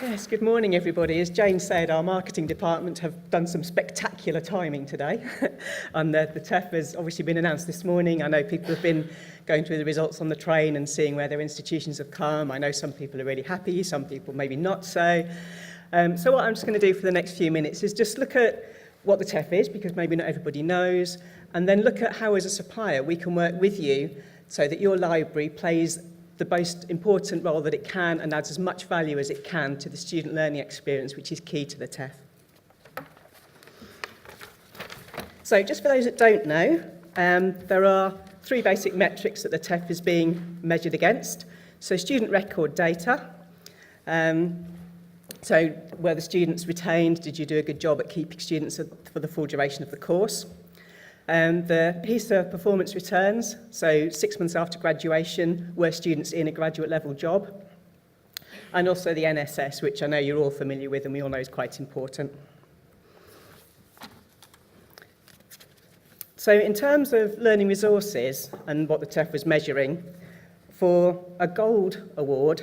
Yes, good morning everybody. As Jane said, our marketing department have done some spectacular timing today. And the TEF has obviously been announced this morning. I know people have been going through the results on the train and seeing where their institutions have come. I know some people are really happy, some people maybe not so. So what I'm just going to do for the next few minutes is just look at what the TEF is, because maybe not everybody knows, and then look at how as a supplier we can work with you so that your library plays the most important role that it can and adds as much value as it can to the student learning experience, which is key to the TEF. So just for those that don't know, there are three basic metrics that the TEF is being measured against. So student record data. So were the students retained? Did you do a good job at keeping students for the full duration of the course? The PISA performance returns, so 6 months after graduation, were students in a graduate level job? And also the NSS, which I know you're all familiar with and we all know is quite important. So in terms of learning resources and what the TEF was measuring, for a gold award,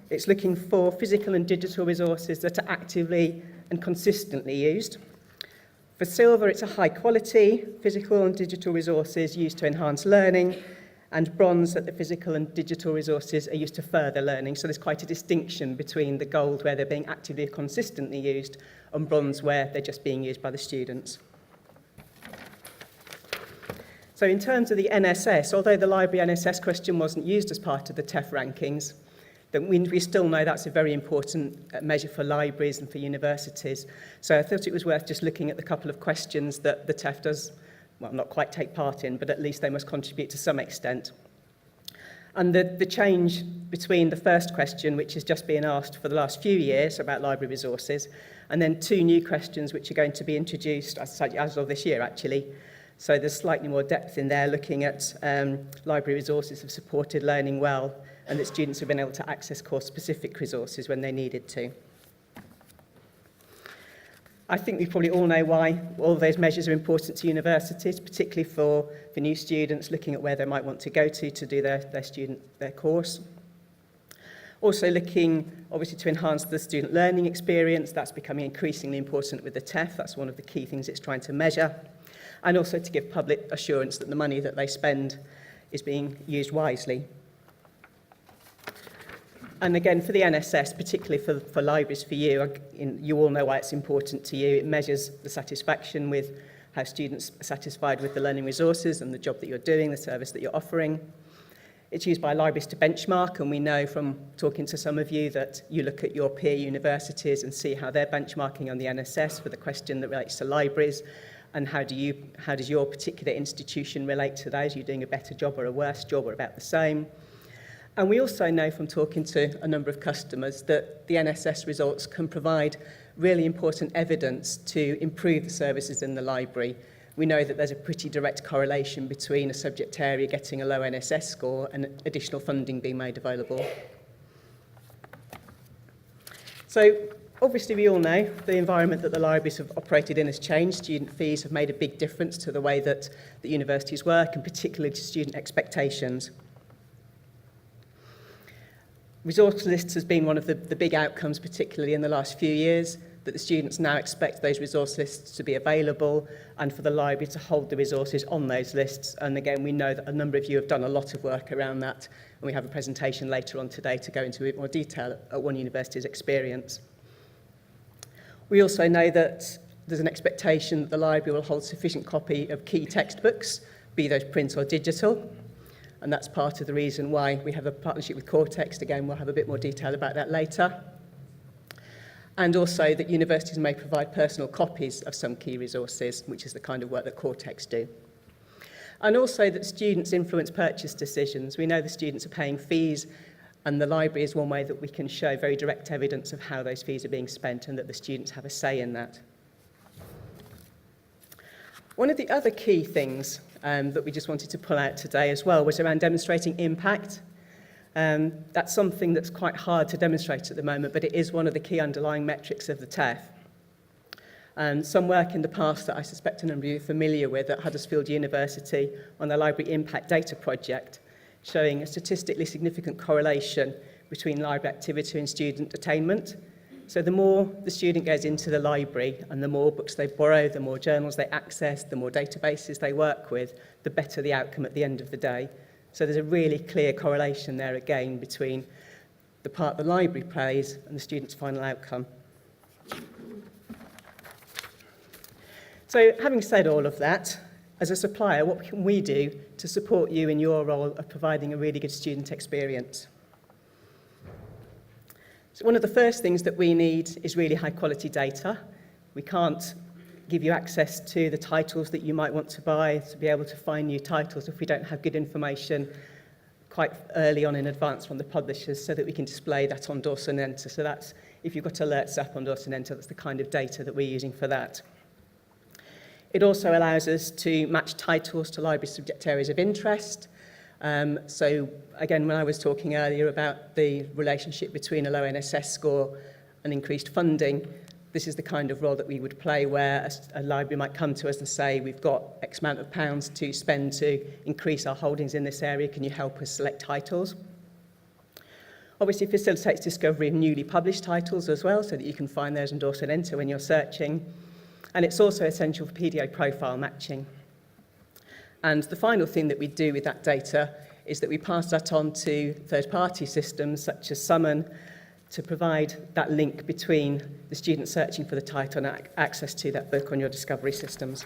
it's looking for physical and digital resources that are actively and consistently used. For silver, it's a high quality, physical and digital resources used to enhance learning, and bronze, that the physical and digital resources are used to further learning. So there's quite a distinction between the gold, where they're being actively and consistently used, and bronze, where they're just being used by the students. So in terms of the NSS, although the library NSS question wasn't used as part of the TEF rankings, then we still know that's a very important measure for libraries and for universities. So I thought it was worth just looking at the couple of questions that the TEF does, well, not quite take part in, but at least they must contribute to some extent. And the change between the first question, which has just been asked for the last few years about library resources, and then two new questions which are going to be introduced as of this year, actually. So there's slightly more depth in there, looking at library resources have supported learning well, and that students have been able to access course-specific resources when they needed to. I think we probably all know why all of those measures are important to universities, particularly for new students looking at where they might want to go to do their course. Also looking, obviously, to enhance the student learning experience. That's becoming increasingly important with the TEF. That's one of the key things it's trying to measure. And also to give public assurance that the money that they spend is being used wisely. And again, for the NSS, particularly for libraries, for you, you all know why it's important to you. It measures the satisfaction with how students are satisfied with the learning resources and the job that you're doing, the service that you're offering. It's used by libraries to benchmark, and we know from talking to some of you that you look at your peer universities and see how they're benchmarking on the NSS for the question that relates to libraries, and how does your particular institution relate to those? Are you doing a better job or a worse job or about the same? And we also know from talking to a number of customers that the NSS results can provide really important evidence to improve the services in the library. We know that there's a pretty direct correlation between a subject area getting a low NSS score and additional funding being made available. So obviously we all know the environment that the libraries have operated in has changed. Student fees have made a big difference to the way that the universities work, and particularly to student expectations. Resource lists has been one of the big outcomes, particularly in the last few years, that the students now expect those resource lists to be available and for the library to hold the resources on those lists. And again, we know that a number of you have done a lot of work around that, and we have a presentation later on today to go into a bit more detail at one university's experience. We also know that there's an expectation that the library will hold sufficient copy of key textbooks, be those print or digital. And that's part of the reason why we have a partnership with Cortext. Again, we'll have a bit more detail about that later. And also that universities may provide personal copies of some key resources, which is the kind of work that Cortext do. And also that students influence purchase decisions. We know the students are paying fees, and the library is one way that we can show very direct evidence of how those fees are being spent and that the students have a say in that. One of the other key things that we just wanted to pull out today as well was around demonstrating impact. That's something that's quite hard to demonstrate at the moment, but it is one of the key underlying metrics of the TEF. Some work in the past that I suspect a number of you are familiar with at Huddersfield University on the Library Impact Data Project, showing a statistically significant correlation between library activity and student attainment. So the more the student goes into the library and the more books they borrow, the more journals they access, the more databases they work with, the better the outcome at the end of the day. So there's a really clear correlation there again between the part the library plays and the student's final outcome. So having said all of that, as a supplier, what can we do to support you in your role of providing a really good student experience? So one of the first things that we need is really high quality data. We can't give you access to the titles that you might want to buy, to be able to find new titles if we don't have good information quite early on in advance from the publishers so that we can display that on Dawson Enter. So that's, if you've got alerts up on Dawson Enter, that's the kind of data that we're using for that. It also allows us to match titles to library subject areas of interest. So again, when I was talking earlier about the relationship between a low NSS score and increased funding, this is the kind of role that we would play where a library might come to us and say, we've got X amount of pounds to spend to increase our holdings in this area, can you help us select titles? Obviously it facilitates discovery of newly published titles as well, so that you can find those on Dawson Enter when you're searching. And it's also essential for PDA profile matching. And the final thing that we do with that data is that we pass that on to third-party systems such as Sherman to provide that link between the student searching for the title and access to that book on your discovery systems.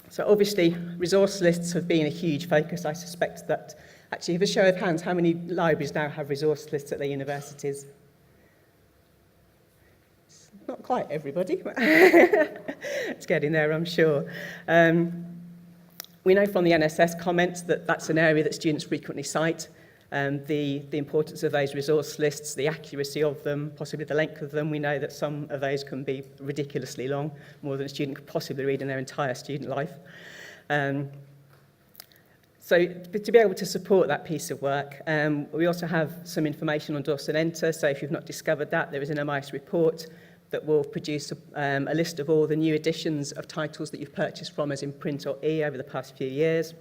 So obviously, resource lists have been a huge focus. I suspect that, actually, with a show of hands, how many libraries now have resource lists at their universities? Not quite everybody, but it's getting there, I'm sure. We know from the NSS comments that that's an area that students frequently cite. The importance of those resource lists, the accuracy of them, possibly the length of them. We know that some of those can be ridiculously long, more than a student could possibly read in their entire student life. So to be able to support that piece of work, we also have some information on Dawson Enter. So if you've not discovered that, there is an MIS report that will produce a list of all the new editions of titles that you've purchased from us in print or e over the past few years.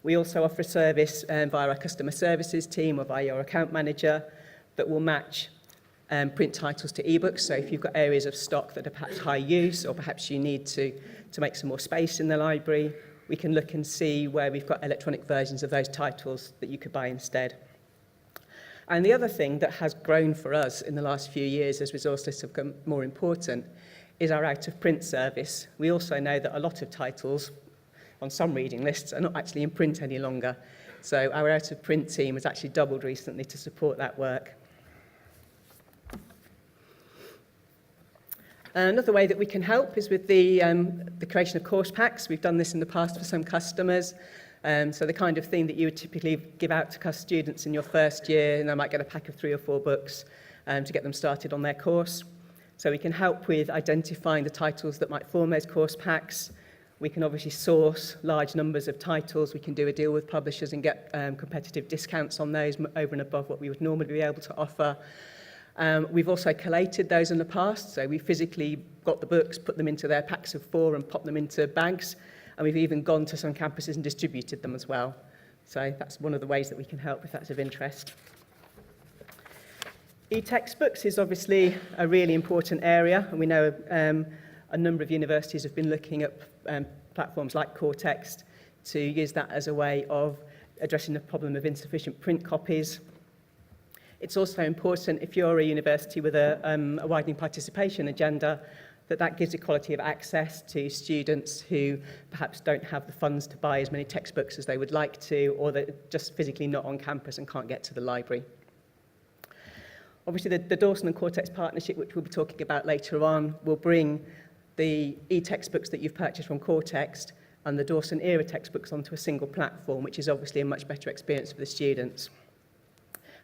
We also offer a service via our customer services team or via your account manager that will match print titles to ebooks. So if you've got areas of stock that are perhaps high use or perhaps you need to make some more space in the library, we can look and see where we've got electronic versions of those titles that you could buy instead. And the other thing that has grown for us in the last few years as resource lists have become more important is our out-of-print service. We also know that a lot of titles on some reading lists are not actually in print any longer. So our out-of-print team has actually doubled recently to support that work. Another way that we can help is with the creation of course packs. We've done this in the past for some customers. So the kind of thing that you would typically give out to students in your first year, and they might get a pack of 3 or 4 books to get them started on their course. So we can help with identifying the titles that might form those course packs. We can obviously source large numbers of titles. We can do a deal with publishers and get competitive discounts on those over and above what we would normally be able to offer. We've also collated those in the past. So we physically got the books, put them into their packs of 4 and popped them into bags. And we've even gone to some campuses and distributed them as well. So that's one of the ways that we can help if that's of interest. E-textbooks is obviously a really important area, and we know a number of universities have been looking at platforms like Cortext to use that as a way of addressing the problem of insufficient print copies. It's also important if you're a university with a widening participation agenda that gives equality of access to students who perhaps don't have the funds to buy as many textbooks as they would like to, or they're just physically not on campus and can't get to the library. Obviously, the Dawson and Cortext partnership, which we'll be talking about later on, will bring the e-textbooks that you've purchased from Cortext and the Dawson era textbooks onto a single platform, which is obviously a much better experience for the students.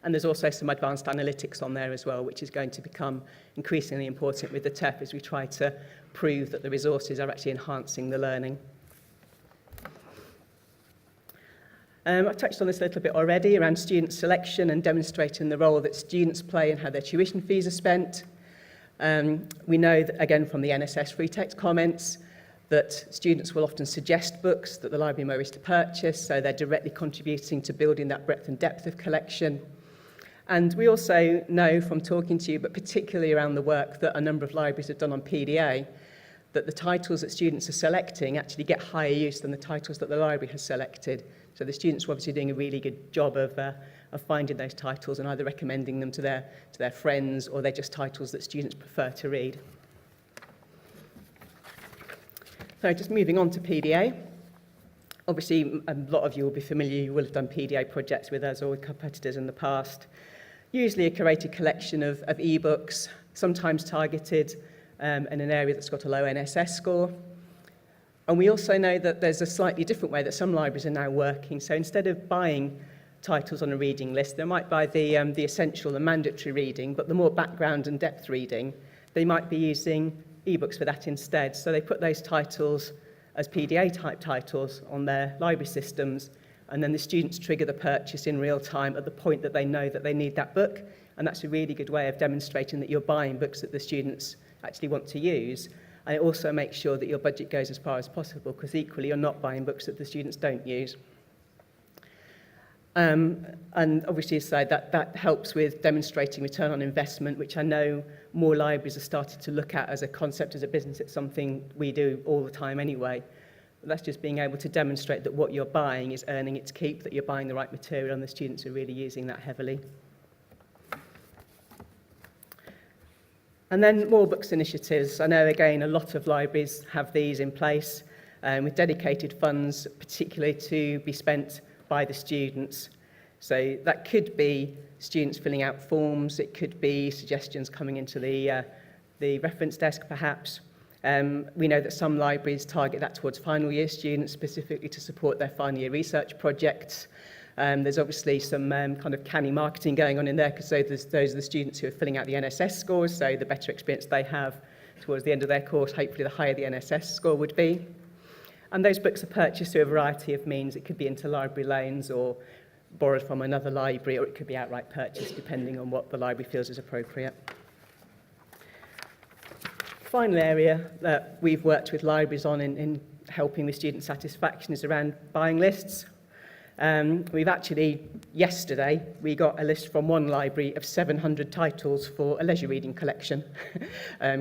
And there's also some advanced analytics on there as well, which is going to become increasingly important with the TEF as we try to prove that the resources are actually enhancing the learning. I've touched on this a little bit already around student selection and demonstrating the role that students play and how their tuition fees are spent. We know that, again, from the NSS free text comments, that students will often suggest books that the library may wish to purchase, so they're directly contributing to building that breadth and depth of collection. And we also know from talking to you, but particularly around the work that a number of libraries have done on PDA, that the titles that students are selecting actually get higher use than the titles that the library has selected. So the students are obviously doing a really good job of finding those titles and either recommending them to their friends, or they're just titles that students prefer to read. So just moving on to PDA. Obviously, a lot of you will be familiar, you will have done PDA projects with us or with competitors in the past. Usually a curated collection of ebooks, sometimes targeted in an area that's got a low NSS score. And we also know that there's a slightly different way that some libraries are now working. So instead of buying titles on a reading list, they might buy the essential and mandatory reading, but the more background and depth reading, they might be using ebooks for that instead. So they put those titles as PDA type titles on their library systems, and then the students trigger the purchase in real time at the point that they know that they need that book. And that's a really good way of demonstrating that you're buying books that the students actually want to use. And it also makes sure that your budget goes as far as possible, because equally you're not buying books that the students don't use. And obviously, so that helps with demonstrating return on investment, which I know more libraries have started to look at as a concept, as a business. It's something we do all the time anyway. But that's just being able to demonstrate that what you're buying is earning its keep, that you're buying the right material, and the students are really using that heavily. And then more books initiatives. I know, again, a lot of libraries have these in place with dedicated funds, particularly to be spent by the students. So that could be students filling out forms, it could be suggestions coming into the reference desk perhaps. We know that some libraries target that towards final year students, specifically to support their final year research projects. There's obviously some kind of canny marketing going on in there, because those are the students who are filling out the NSS scores, so the better experience they have towards the end of their course, hopefully the higher the NSS score would be. And those books are purchased through a variety of means. It could be interlibrary loans or borrowed from another library, or it could be outright purchased, depending on what the library feels is appropriate. Final area that we've worked with libraries on in helping with student satisfaction is around buying lists. We've actually, yesterday, we got a list from one library of 700 titles for a leisure reading collection.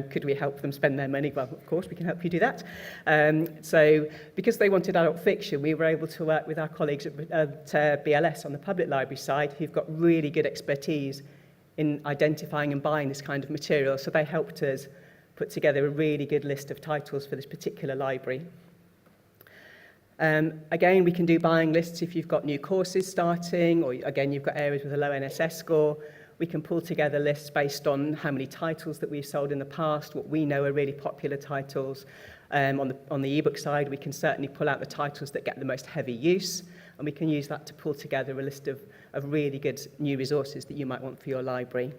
Could we help them spend their money? Well, of course, we can help you do that. So, because they wanted adult fiction, we were able to work with our colleagues at BLS on the public library side, who've got really good expertise in identifying and buying this kind of material. So they helped us put together a really good list of titles for this particular library. Again, we can do buying lists if you've got new courses starting, or again, you've got areas with a low NSS score. We can pull together lists based on how many titles that we've sold in the past, what we know are really popular titles. On the ebook side, we can certainly pull out the titles that get the most heavy use, and we can use that to pull together a list of really good new resources that you might want for your library.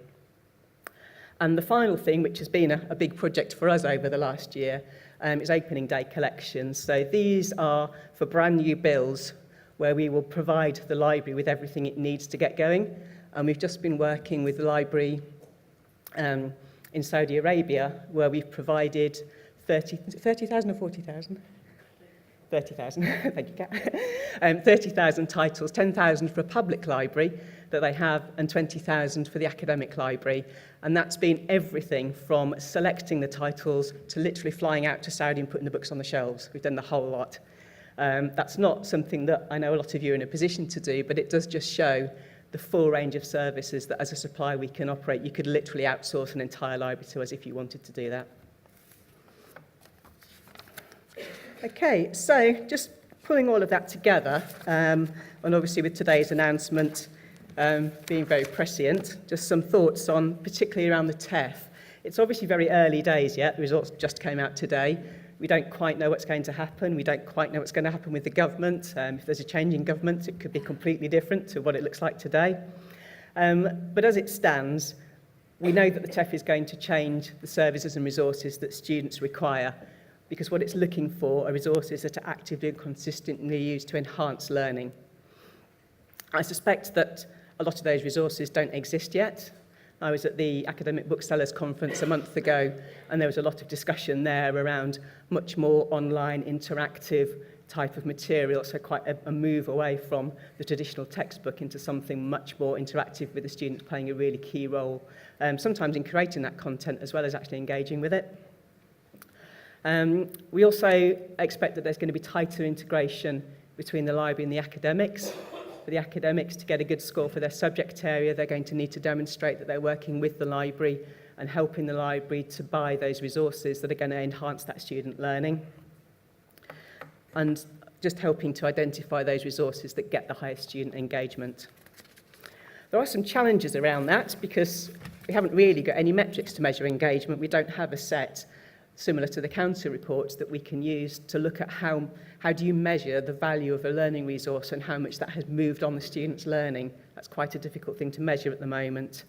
And the final thing, which has been a big project for us over the last year, is opening day collections. So these are for brand new builds where we will provide the library with everything it needs to get going. And we've just been working with the library in Saudi Arabia, where we've provided 30,000 or 40,000? 30,000, thank you, Kat. 30,000 titles, 10,000 for a public library that they have, and 20,000 for the academic library. And that's been everything from selecting the titles to literally flying out to Saudi and putting the books on the shelves. We've done the whole lot. That's not something that I know a lot of you are in a position to do, but it does just show the full range of services that as a supplier we can operate. You could literally outsource an entire library to us if you wanted to do that. Okay, so just pulling all of that together, and obviously with today's announcement being very prescient, just some thoughts on, particularly around the TEF. It's obviously very early days yet. The results just came out today. We don't quite know what's going to happen. We don't quite know what's going to happen with the government. If there's a change in government, it could be completely different to what it looks like today. But as it stands, we know that the TEF is going to change the services and resources that students require, because what it's looking for are resources that are actively and consistently used to enhance learning. I suspect that a lot of those resources don't exist yet. I was at the Academic Booksellers Conference a month ago, and there was a lot of discussion there around much more online, interactive type of material, so quite a move away from the traditional textbook into something much more interactive with the students playing a really key role, sometimes in creating that content as well as actually engaging with it. We also expect that there's going to be tighter integration between the library and the academics. For the academics to get a good score for their subject area, they're going to need to demonstrate that they're working with the library and helping the library to buy those resources that are going to enhance that student learning. And just helping to identify those resources that get the highest student engagement. There are some challenges around that because we haven't really got any metrics to measure engagement. We don't have a set similar to the counter reports that we can use to look at how do you measure the value of a learning resource and how much that has moved on the student's learning. That's quite a difficult thing to measure at the moment.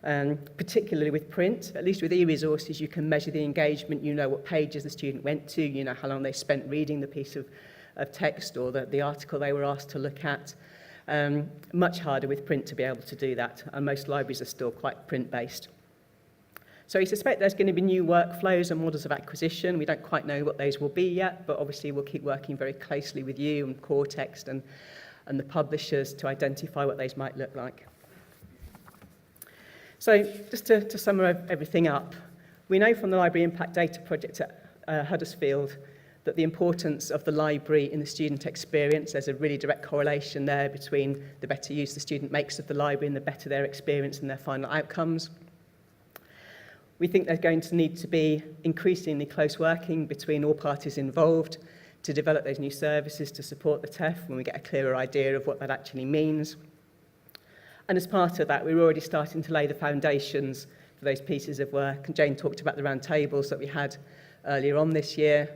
Particularly with print, at least with e-resources, you can measure the engagement, you know what pages the student went to, you know how long they spent reading the piece of text or the article they were asked to look at. Much harder with print to be able to do that, and most libraries are still quite print-based. So we suspect there's going to be new workflows and models of acquisition. We don't quite know what those will be yet, but obviously we'll keep working very closely with you and Core Text and the publishers to identify what those might look like. So just to summarise everything up, we know from the Library Impact Data Project at Huddersfield that the importance of the library in the student experience, there's a really direct correlation there between the better use the student makes of the library and the better their experience and their final outcomes. We think there's going to need to be increasingly close working between all parties involved to develop those new services to support the TEF when we get a clearer idea of what that actually means. And as part of that, we're already starting to lay the foundations for those pieces of work. And Jane talked about the round tables that we had earlier on this year,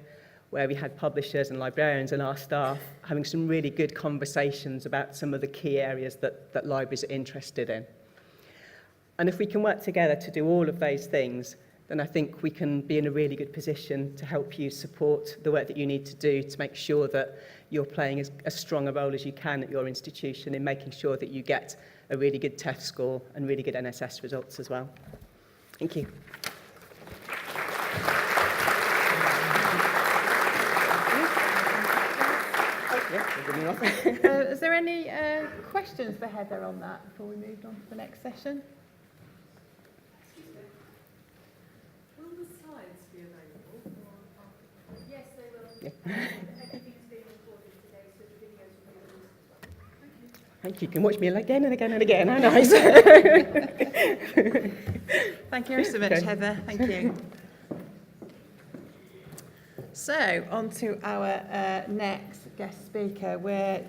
where we had publishers and librarians and our staff having some really good conversations about some of the key areas that libraries are interested in. And if we can work together to do all of those things, then I think we can be in a really good position to help you support the work that you need to do to make sure that you're playing as strong a role as you can at your institution in making sure that you get a really good TEF score and really good NSS results as well. Thank you. Is there any questions for Heather on that before we moved on to the next session? Will the slides be available? Yes, they will. Yeah. Everything's being recorded today, so the videos will be released as well. Thank you. You can watch me again and again and again. How nice. Thank you very so much, Okay. Heather. Thank you. So, on to our next guest speaker. We're